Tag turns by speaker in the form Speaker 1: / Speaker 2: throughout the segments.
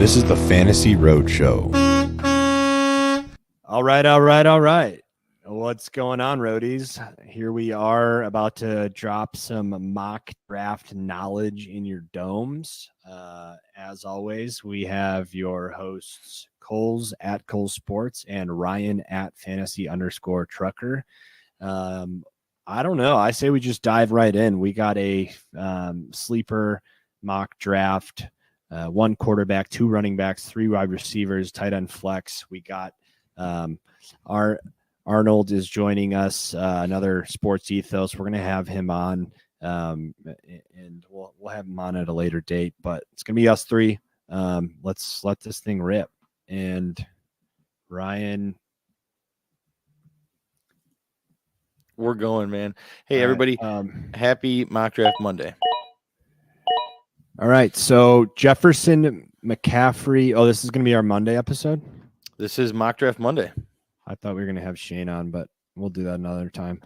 Speaker 1: This is the Fantasy Roadshow.
Speaker 2: All right. What's going on, roadies? Here we are about to drop some mock draft knowledge in your domes. As always, we have your hosts, Kulz at Kulz Sports and Ryan at Fantasy_Trucker. I don't know. I say we just dive right in. We got a sleeper mock draft. One quarterback, two running backs, three wide receivers, tight end flex. We got our Arnold is joining us, another sports ethos. We're going to have him on, and we'll have him on at a later date. But it's going to be us three. Let's let this thing rip. And Ryan,
Speaker 3: we're going, man. Hey, everybody! Happy Mock Draft Monday.
Speaker 2: All right, so Jefferson, McCaffrey. Oh, this is going to be our Monday episode?
Speaker 3: This is Mock Draft Monday.
Speaker 2: I thought we were going to have Shane on, but we'll do that another time.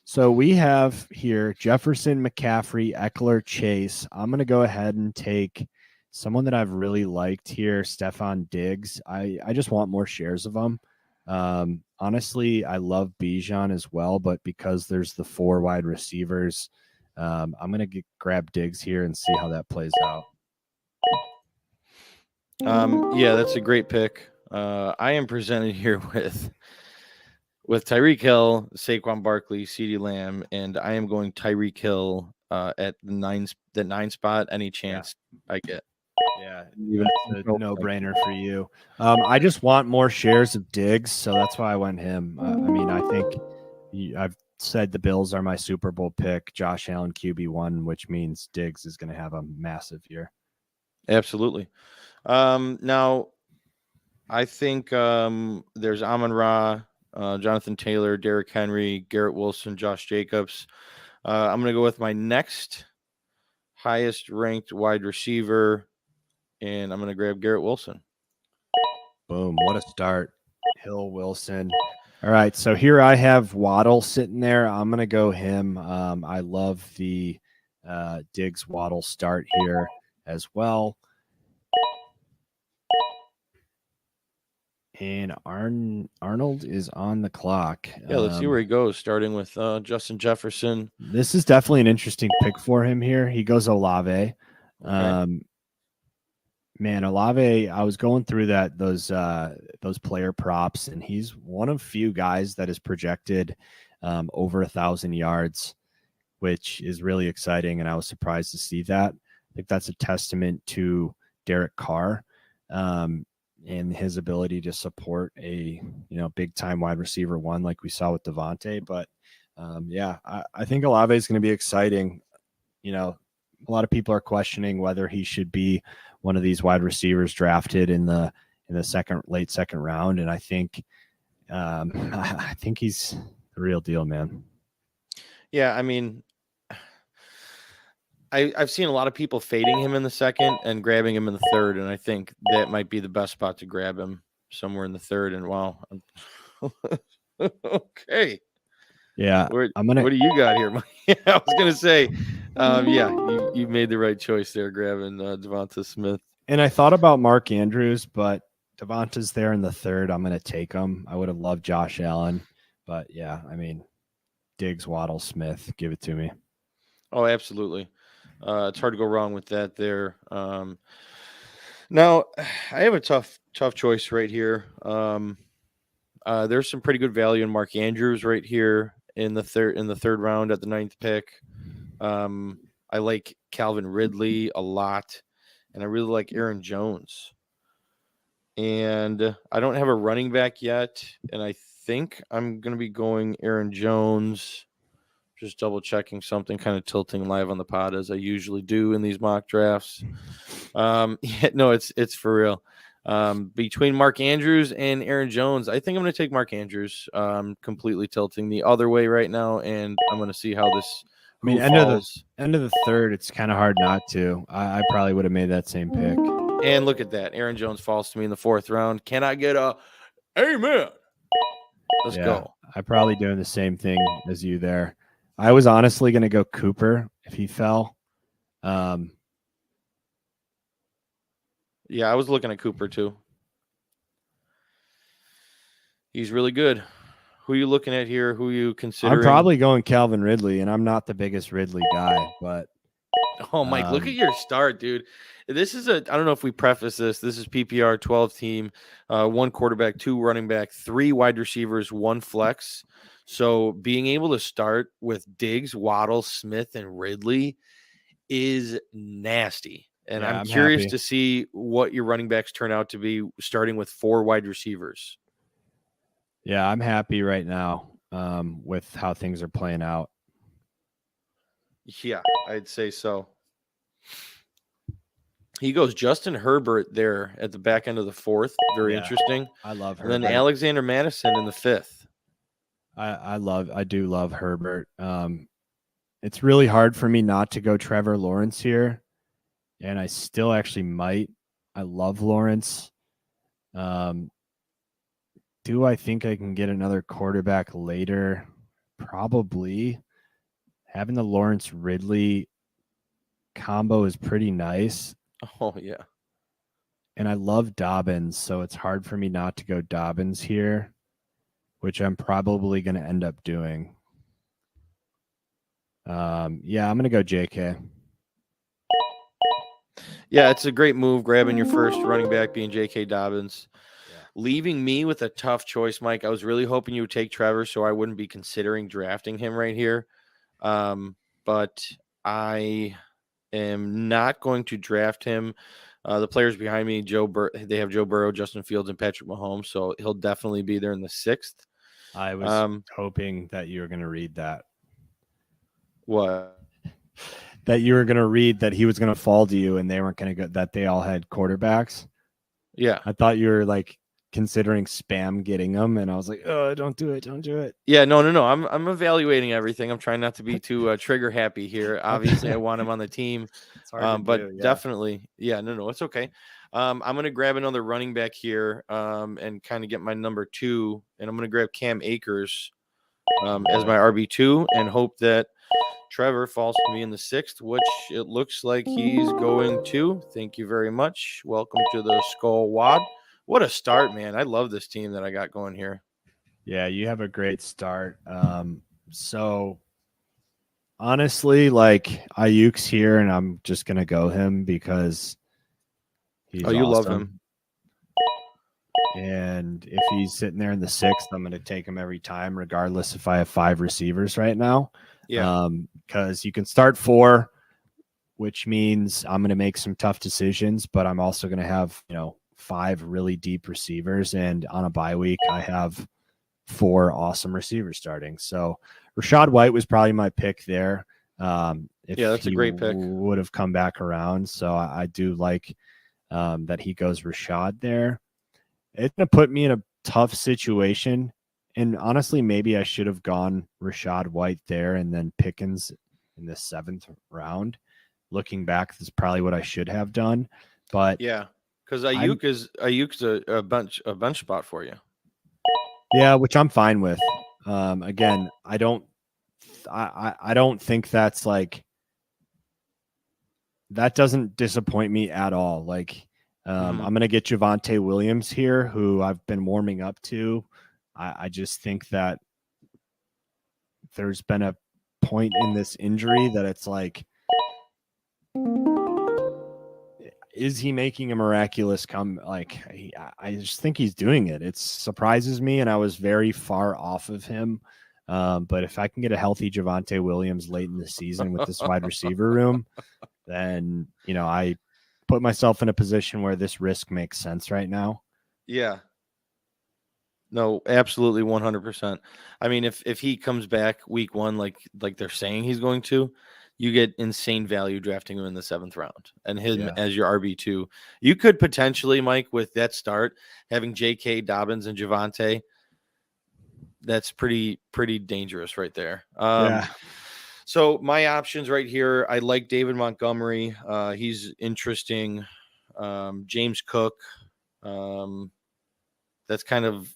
Speaker 2: So we have here Jefferson, McCaffrey, Eckler, Chase. I'm going to go ahead and take someone that I've really liked here, Stephon Diggs. I just want more shares of him. Honestly, I love Bijan as well, but because there's the four wide receivers, I'm going to grab Diggs here and see how that plays out.
Speaker 3: Yeah, that's a great pick. I am presented here with Tyreek Hill, Saquon Barkley, CeeDee Lamb, and I am going Tyreek Hill at the nine spot. Any chance I get?
Speaker 2: Yeah, that's a no-brainer for you. I just want more shares of Diggs, so that's why I went him. I mean, I think I've said the Bills are my Super Bowl pick. Josh Allen QB1, which means Diggs is going to have a massive year.
Speaker 3: Absolutely. Now, I think there's Amon-Ra, Jonathan Taylor, Derrick Henry, Garrett Wilson, Josh Jacobs. I'm going to go with my next highest ranked wide receiver, and I'm going to grab Garrett Wilson.
Speaker 2: Boom. What a start. Hill, Wilson. All right. So here I have Waddle sitting there. I'm going to go him. I love the Diggs Waddle start here as well. And Arnold is on the clock.
Speaker 3: Yeah, let's see where he goes, starting with Justin Jefferson.
Speaker 2: This is definitely an interesting pick for him here. He goes Olave. Okay. Man, Olave, I was going through those player props, and he's one of few guys that is projected over 1,000 yards, which is really exciting, and I was surprised to see that. I think that's a testament to Derek Carr. And his ability to support a big time wide receiver one like we saw with Devontae. But yeah, I think Olave is going to be exciting. A lot of people are questioning whether he should be one of these wide receivers drafted in the late second round, and I think he's the real deal, man.
Speaker 3: Yeah, I mean, I've seen a lot of people fading him in the second and grabbing him in the third, and I think that might be the best spot to grab him, somewhere in the third. And wow, okay,
Speaker 2: yeah,
Speaker 3: what do you got here? I was gonna say, yeah, you made the right choice there, grabbing Devonta Smith.
Speaker 2: And I thought about Mark Andrews, but Devonta's there in the third. I'm gonna take him. I would have loved Josh Allen, but yeah, I mean, Diggs, Waddle, Smith, give it to me.
Speaker 3: Oh, absolutely. It's hard to go wrong with that there. Now, I have a tough choice right here. There's some pretty good value in Mark Andrews right here in the third round at the 9th pick. I like Calvin Ridley a lot, and I really like Aaron Jones. And I don't have a running back yet, and I think I'm going to be going Aaron Jones. Just double checking something, kind of tilting live on the pod as I usually do in these mock drafts. Yeah, no, it's for real. Between Mark Andrews and Aaron Jones, I think I'm going to take Mark Andrews. Completely tilting the other way right now, and I'm going to see how this.
Speaker 2: I mean, end of the third, it's kind of hard not to. I probably would have made that same pick.
Speaker 3: And look at that, Aaron Jones falls to me in the 4th round. Can I get a amen? Let's go.
Speaker 2: I'm probably doing the same thing as you there. I was honestly going to go Cooper if he fell.
Speaker 3: Yeah, I was looking at Cooper too. He's really good. Who are you looking at here? Who are you considering?
Speaker 2: I'm probably going Calvin Ridley, and I'm not the biggest Ridley guy, but
Speaker 3: Oh, Mike, look at your start, dude. This is I don't know if we preface this. This is PPR 12 team, 1 quarterback, 2 running back, 3 wide receivers, 1 flex. So being able to start with Diggs, Waddle, Smith, and Ridley is nasty. And
Speaker 2: yeah,
Speaker 3: I'm
Speaker 2: I'm
Speaker 3: curious
Speaker 2: happy.
Speaker 3: to see what your running backs turn out to be, starting with 4 wide receivers.
Speaker 2: Yeah, I'm happy right now with how things are playing out.
Speaker 3: Yeah, I'd say so. He goes Justin Herbert there at the back end of the 4th. Very
Speaker 2: Yeah,
Speaker 3: interesting.
Speaker 2: I love
Speaker 3: And then
Speaker 2: Herbert.
Speaker 3: Alexander Madison in the 5th.
Speaker 2: I do love Herbert. It's really hard for me not to go Trevor Lawrence here, and I still actually might. I love Lawrence. Do I think I can get another quarterback later? Probably. Having the Lawrence Ridley combo is pretty nice.
Speaker 3: Oh, yeah.
Speaker 2: And I love Dobbins, so it's hard for me not to go Dobbins here, which I'm probably going to end up doing. Yeah, I'm going to go JK.
Speaker 3: Yeah, it's a great move, grabbing your first running back being J.K. Dobbins. Yeah. Leaving me with a tough choice, Mike. I was really hoping you would take Trevor so I wouldn't be considering drafting him right here. But I am not going to draft him. The players behind me, they have Joe Burrow, Justin Fields, and Patrick Mahomes, so he'll definitely be there in the 6th.
Speaker 2: I was hoping that you were going to read that.
Speaker 3: What?
Speaker 2: That you were going to read that he was going to fall to you and they weren't going to go, that they all had quarterbacks.
Speaker 3: Yeah.
Speaker 2: I thought you were like considering spam getting them, and I was like, oh, don't do it.
Speaker 3: Yeah, no. I'm evaluating everything. I'm trying not to be too trigger happy here. Obviously, I want him on the team, but definitely, no, it's okay. I'm gonna grab another running back here, and kind of get my number 2, and I'm gonna grab Cam Akers as my RB2, and hope that Trevor falls to me in the 6th, which it looks like he's going to. Thank you very much. Welcome to the Skull Wad. What a start, man. I love this team that I got going here.
Speaker 2: Yeah, you have a great start. So honestly, like Ayuk's here, and I'm just gonna go him because he's
Speaker 3: you
Speaker 2: awesome.
Speaker 3: love him.
Speaker 2: And if he's sitting there in the 6th, I'm gonna take him every time, regardless if I have 5 receivers right now.
Speaker 3: Yeah.
Speaker 2: Because you can start 4, which means I'm gonna make some tough decisions, but I'm also gonna have 5 really deep receivers, and on a bye week, I have 4 awesome receivers starting. So Rashad White was probably my pick there.
Speaker 3: That's a great pick.
Speaker 2: Would have come back around. So I do like that he goes Rashad there. It's going to put me in a tough situation. And honestly, maybe I should have gone Rashad White there and then Pickens in the 7th round. Looking back, this is probably what I should have done. But
Speaker 3: yeah, because Ayuk's a bench spot for you.
Speaker 2: Yeah, which I'm fine with. Again, I don't think that's like, that doesn't disappoint me at all. Like, I'm going to get Javonte Williams here, who I've been warming up to. I just think that there's been a point in this injury that it's like, is he making a miraculous come? Like, I just think he's doing it. It surprises me, and I was very far off of him. But if I can get a healthy Javonte Williams late in the season with this wide receiver room, then, I put myself in a position where this risk makes sense right now.
Speaker 3: Yeah. No, absolutely 100%. I mean, if he comes back week 1, like they're saying he's going to, you get insane value drafting him in the 7th round and him as your RB2. You could potentially, Mike, with that start, having J.K. Dobbins and Javonte, that's pretty dangerous right there. So my options right here, I like David Montgomery. He's interesting. James Cook. That's kind of,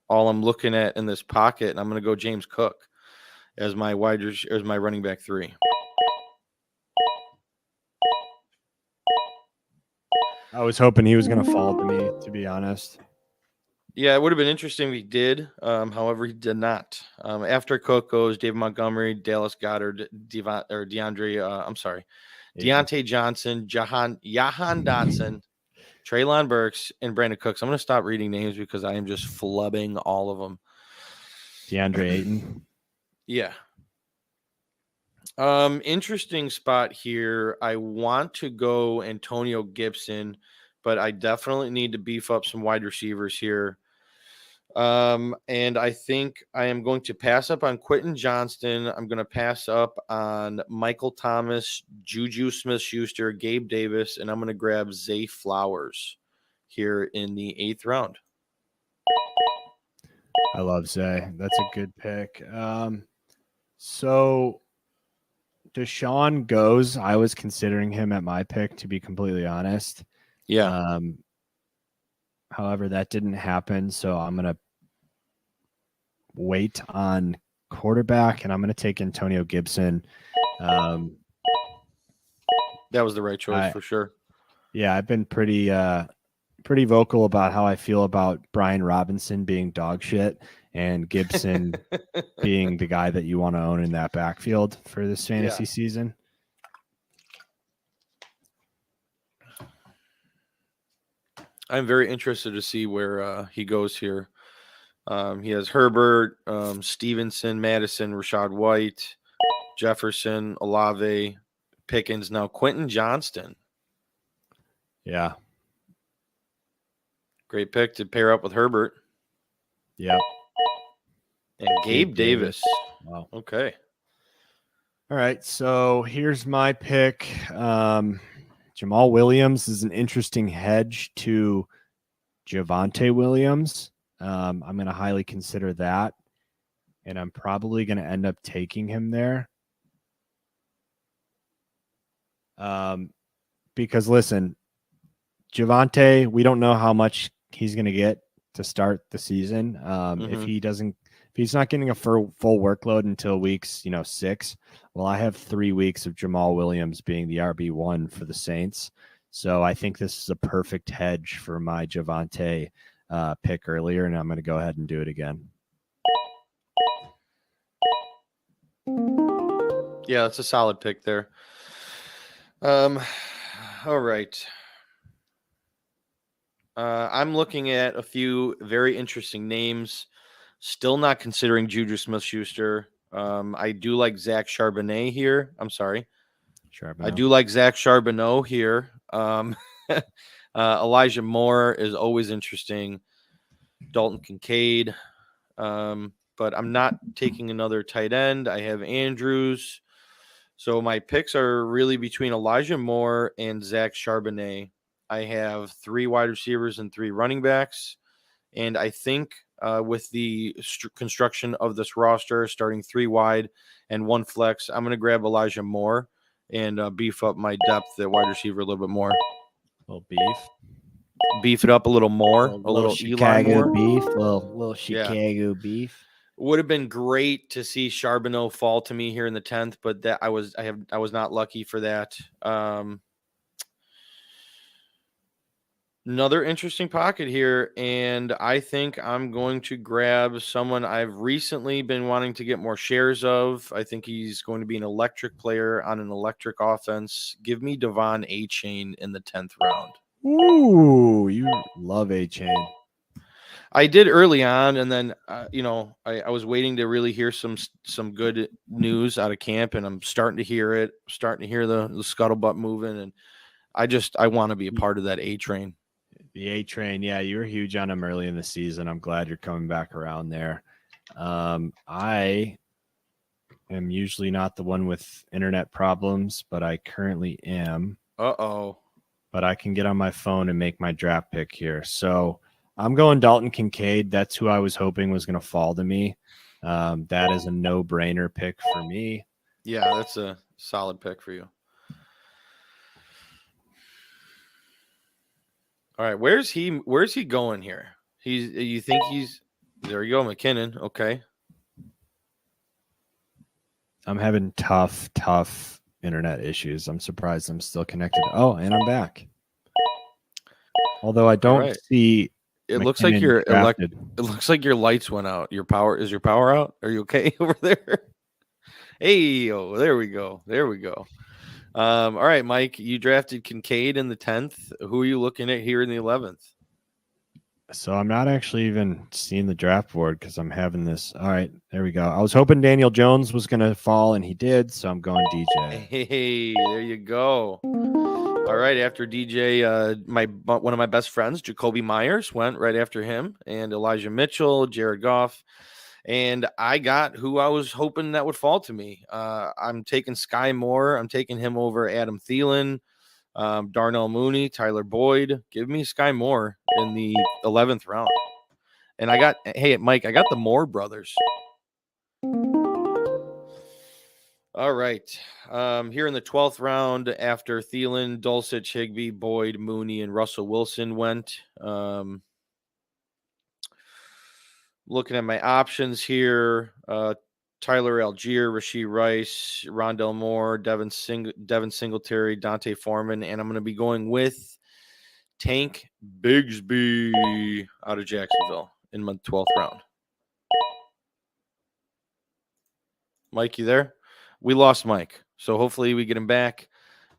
Speaker 3: all I'm looking at in this pocket, and I'm going to go James Cook as my running back 3.
Speaker 2: I was hoping he was going to fall to me, to be honest.
Speaker 3: Yeah, it would have been interesting if he did. However, he did not. After Cook goes David Montgomery, Dallas Goddard, Deontay Johnson, Jahan Dotson, Traylon Burks, and Brandon Cooks. I'm going to stop reading names because I am just flubbing all of them.
Speaker 2: DeAndre Ayton.
Speaker 3: Yeah. Interesting spot here. I want to go Antonio Gibson, but I definitely need to beef up some wide receivers here. And I think I am going to pass up on Quentin Johnston. I'm going to pass up on Michael Thomas, Juju Smith-Schuster, Gabe Davis, and I'm going to grab Zay Flowers here in the 8th round.
Speaker 2: I love Zay. That's a good pick. So Deshaun goes. I was considering him at my pick, to be completely honest.
Speaker 3: Yeah.
Speaker 2: However, that didn't happen. So I'm going to wait on quarterback, and I'm going to take Antonio Gibson.
Speaker 3: That was the right choice for sure.
Speaker 2: Yeah, I've been pretty vocal about how I feel about Brian Robinson being dog shit and Gibson being the guy that you want to own in that backfield for this fantasy season.
Speaker 3: I'm very interested to see where he goes here. He has Herbert, Stevenson, Madison, Rashad White, Jefferson, Olave, Pickens. Now Quentin Johnston.
Speaker 2: Yeah.
Speaker 3: Great pick to pair up with Herbert.
Speaker 2: Yep.
Speaker 3: And Gabe Davis.
Speaker 2: Wow.
Speaker 3: Okay.
Speaker 2: All right. So here's my pick. Jamal Williams is an interesting hedge to Javonte Williams. I'm going to highly consider that, and I'm probably going to end up taking him there. Because listen, Javonte, we don't know how much he's going to get to start the season. If he's not getting a full workload until weeks, 6, well, I have 3 weeks of Jamal Williams being the RB1 for the Saints. So I think this is a perfect hedge for my Javonte pick earlier, and I'm going to go ahead and do it again.
Speaker 3: Yeah, that's a solid pick there. All right. I'm looking at a few very interesting names. Still not considering Juju Smith-Schuster. I do like Zach Charbonnet here. I'm sorry. I do like Zach Charbonnet here. Elijah Moore is always interesting. Dalton Kincaid. But I'm not taking another tight end. I have Andrews. So my picks are really between Elijah Moore and Zach Charbonnet. I have 3 wide receivers and 3 running backs. And I think with the construction of this roster, starting 3 wide and 1 flex, I'm going to grab Elijah Moore and beef up my depth at wide receiver a little bit more.
Speaker 2: A little beef.
Speaker 3: Beef it up a little more. A little
Speaker 2: Chicago
Speaker 3: Eli Moore.
Speaker 2: beef. Little Chicago beef.
Speaker 3: Would have been great to see Charbonnet fall to me here in the 10th, but that I was not lucky for that. Another interesting pocket here, and I think I'm going to grab someone I've recently been wanting to get more shares of. I think he's going to be an electric player on an electric offense. Give me Devon A-Chain in the 10th round.
Speaker 2: Ooh, you love A-Chain.
Speaker 3: I did early on, and then I was waiting to really hear some good news out of camp, and I'm starting to hear it. Starting to hear the scuttlebutt moving, and I want to be a part of that A-Train.
Speaker 2: The A-Train, yeah, you were huge on him early in the season. I'm glad you're coming back around there. I am usually not the one with internet problems, but I currently am.
Speaker 3: Uh-oh.
Speaker 2: But I can get on my phone and make my draft pick here. So I'm going Dalton Kincaid. That's who I was hoping was going to fall to me. That is a no-brainer pick for me.
Speaker 3: Yeah, that's a solid pick for you. All right, where's he going here? You think he's there you go, McKinnon. Okay.
Speaker 2: I'm having tough internet issues. I'm surprised I'm still connected. Oh, and I'm back. Although I don't
Speaker 3: right.
Speaker 2: see
Speaker 3: It looks like
Speaker 2: McKinnon drafted.
Speaker 3: It looks like your lights went out. Your power out? Are you okay over there? Hey, oh, there we go. There we go. All right, Mike, you drafted Kincaid in the 10th. Who are you looking at here in the 11th?
Speaker 2: So I'm not actually even seeing the draft board because I'm having this. All right, there we go. I was hoping Daniel Jones was going to fall, and he did. So I'm going DJ.
Speaker 3: Hey, there you go. All right, after DJ, one of my best friends, Jacoby Myers, went right after him, and Elijah Mitchell, Jared Goff, and I got who I was hoping that would fall to me. I'm taking Sky Moore. I'm taking him over Adam Thielen, Darnell Mooney, Tyler Boyd. Give me Sky Moore in the 11th round. And hey, Mike, I got the Moore brothers. All right. Here in the 12th round, after Thielen, Dulcich, Higbee, Boyd, Mooney, and Russell Wilson went. Looking at my options here, Tyler Algier, Rashee Rice, Rondell Moore, Devin Singletary, Dante Foreman, and I'm going to be going with Tank Bigsby out of Jacksonville in my 12th round. Mike, you there? We lost Mike, so hopefully we get him back.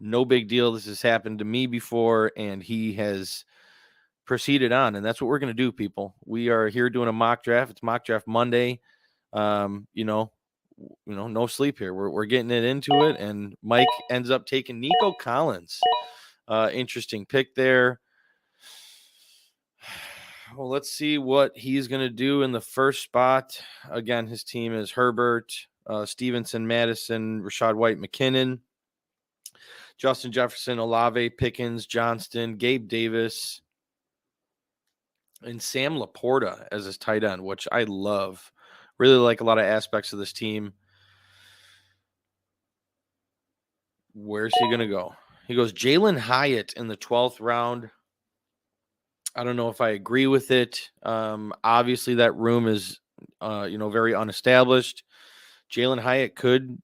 Speaker 3: No big deal. This has happened to me before, and he has proceeded on, and that's what we're going to do, people. We are here doing a mock draft. It's mock draft Monday. No sleep here. We're getting it into it, and Mike ends up taking Nico Collins. Interesting pick there. Well, let's see what he's going to do in the first spot. Again, his team is Herbert, Stevenson, Madison, Rachaad White, McKinnon, Justin Jefferson, Olave, Pickens, Johnston, Gabe Davis, and Sam Laporta as his tight end, which I love. Really like a lot of aspects of this team. Where's he going to go? He goes Jalen Hyatt in the 12th round. I don't know if I agree with it. Obviously, that room is, very unestablished. Jalen Hyatt could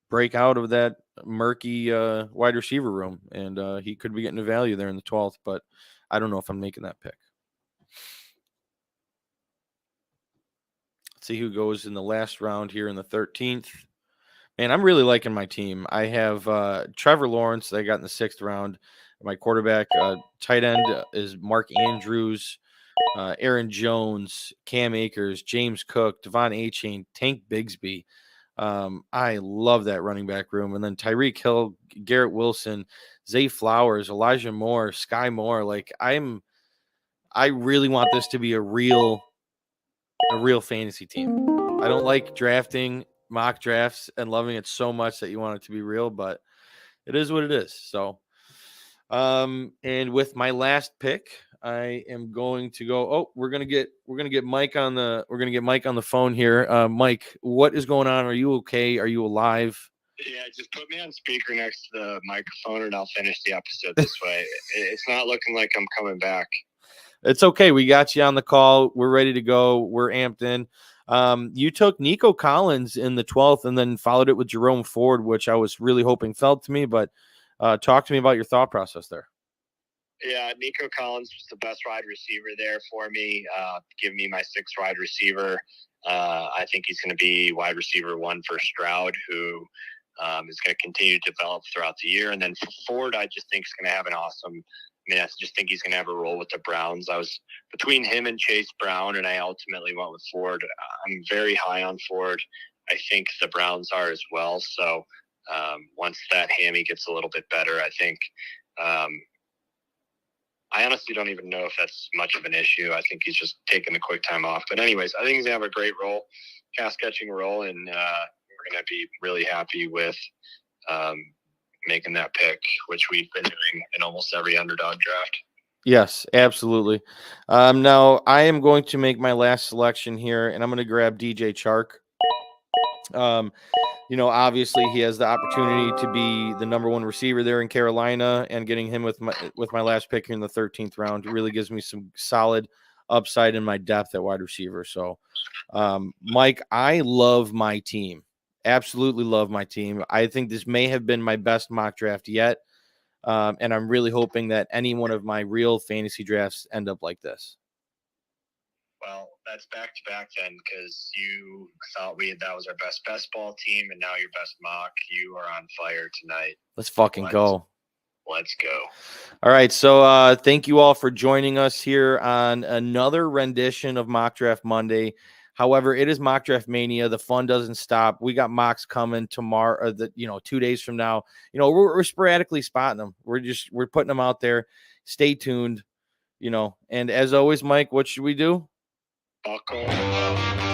Speaker 3: break out of that murky wide receiver room, and he could be getting a value there in the 12th, but I don't know if I'm making that pick. Let's see who goes in the last round here in the 13th. Man, I'm really liking my team. I have Trevor Lawrence that I got in the 6th round. My quarterback, tight end is Mark Andrews, Aaron Jones, Cam Akers, James Cook, Devon Achane, Tank Bigsby. I love that running back room. And then Tyreek Hill, Garrett Wilson, Zay Flowers, Elijah Moore, Sky Moore. Like I really want this to be a real fantasy team. I don't like drafting mock drafts and loving it so much that you want it to be real, but it is what it is. So, and with my last pick, I am going to go. Oh, we're gonna get Mike on the phone here. Mike, what is going on? Are you okay? Are you alive?
Speaker 4: Yeah, just put me on speaker next to the microphone, and I'll finish the episode this way. It's not looking like I'm coming back.
Speaker 3: It's okay. We got you on the call. We're ready to go. We're amped in. You took Nico Collins in the 12th and then followed it with Jerome Ford, which I was really hoping fell to me, but talk to me about your thought process there.
Speaker 4: Yeah, Nico Collins was the best wide receiver there for me. Give me my 6th wide receiver. I think he's going to be wide receiver 1 for Stroud, who is going to continue to develop throughout the year. And then for Ford, I just think is going to have an awesome – I just think he's going to have a role with the Browns. I was between him and Chase Brown, and I ultimately went with Ford. I'm very high on Ford. I think the Browns are as well. So once that hammy gets a little bit better, I think I honestly don't even know if that's much of an issue. I think he's just taking a quick time off. But anyways, I think he's going to have a great role, pass-catching role, and we're going to be really happy with making that pick, which we've been doing in almost every underdog draft.
Speaker 3: Yes, absolutely. Now I am going to make my last selection here, and I'm going to grab DJ Chark. Obviously he has the opportunity to be the number 1 receiver there in Carolina, and getting him with my last pick here in the 13th round really gives me some solid upside in my depth at wide receiver. So, Mike, I love my team. Absolutely love my team. I think this may have been my best mock draft yet. And I'm really hoping that any one of my real fantasy drafts end up like this.
Speaker 4: Well, that's back to back then, because you thought that was our best ball team, and now your best mock. You are on fire tonight.
Speaker 3: Let's fucking go.
Speaker 4: Let's go.
Speaker 3: All right. So thank you all for joining us here on another rendition of Mock Draft Monday. However, it is Mock Draft Mania. The fun doesn't stop. We got mocks coming tomorrow, 2 days from now. We're sporadically spotting them. We're putting them out there. Stay tuned. And as always, Mike, what should we do?
Speaker 4: Buckle up.